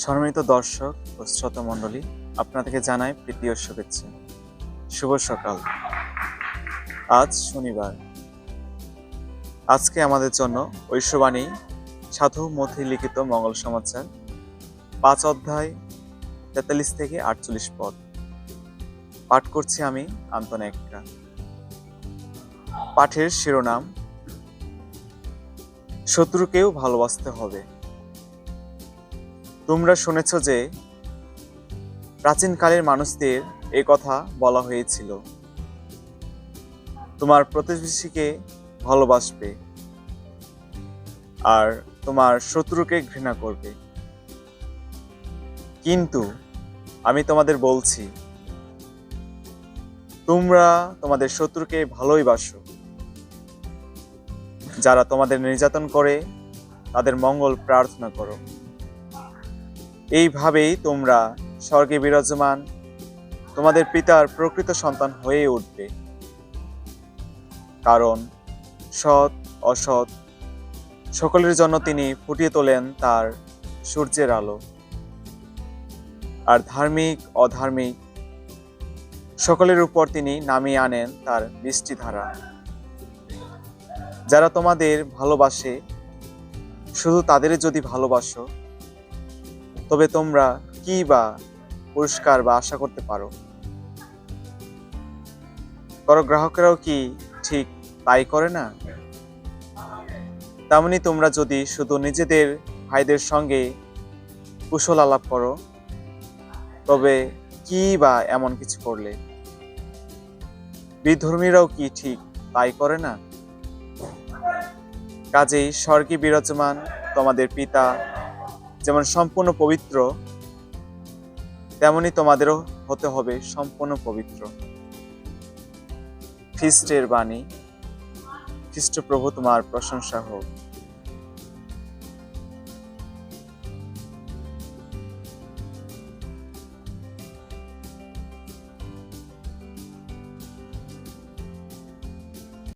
সম্মানিত দর্শক ও শ্রোতা মণ্ডলী, আপনাদেরকে জানাই প্রীতি ও শুভেচ্ছা। শুভ সকাল। আজ শনিবার। আজকে আমাদের জন্য ঐশ্ববাণী সাধু মথি লিখিত মঙ্গল সমাচার 5 অধ্যায় 43 থেকে 48 পদ পাঠ করছি আমি, আন্তন একটা। পাঠের শিরোনাম, শত্রুকেও ভালোবাসতে হবে। তোমরা শুনেছ যে প্রাচীনকালের মানুষদের এ কথা বলা হয়েছিল, তোমার প্রতিবেশীকে ভালোবাসবে আর তোমার শত্রুকে ঘৃণা করবে। কিন্তু আমি তোমাদের বলছি, তোমরা তোমাদের শত্রুকে ভালোই বাসো, যারা তোমাদের নির্যাতন করে তাদের মঙ্গল প্রার্থনা করো। এইভাবেই তোমরা স্বর্গে বিরাজমান তোমাদের পিতার প্রকৃত সন্তান হয়ে উঠবে। কারণ সৎ অসৎ সকলের জন্য তিনি ফুটিয়ে তোলেন তার সূর্যের আলো, আর ধার্মিক অধার্মিক সকলের উপর তিনি নামিয়ে আনেন তার বৃষ্টিধারা। যারা তোমাদের ভালোবাসে, শুধু তাদের যদি ভালোবাসো, তবে তোমরা কি বা পুরস্কার বা আশা করতে পারো? করগ্রাহকেরাও কি ঠিক তাই করে না? তেমনি তোমরা যদি শুধু নিজেদের ভাইদের সঙ্গে কুশল আলাপ করো, তবে কি বা এমন কিছু করলে? বিধর্মীরাও কি ঠিক তাই করে না? কাজেই স্বর্গে বিরাজমান তোমাদের পিতা যেমন সম্পূর্ণ পবিত্র, তেমনি তোমাদেরও হতে হবে সম্পূর্ণ পবিত্র। খ্রিস্টের বাণী। খ্রিস্ট প্রভু তোমার প্রশংসা হোক।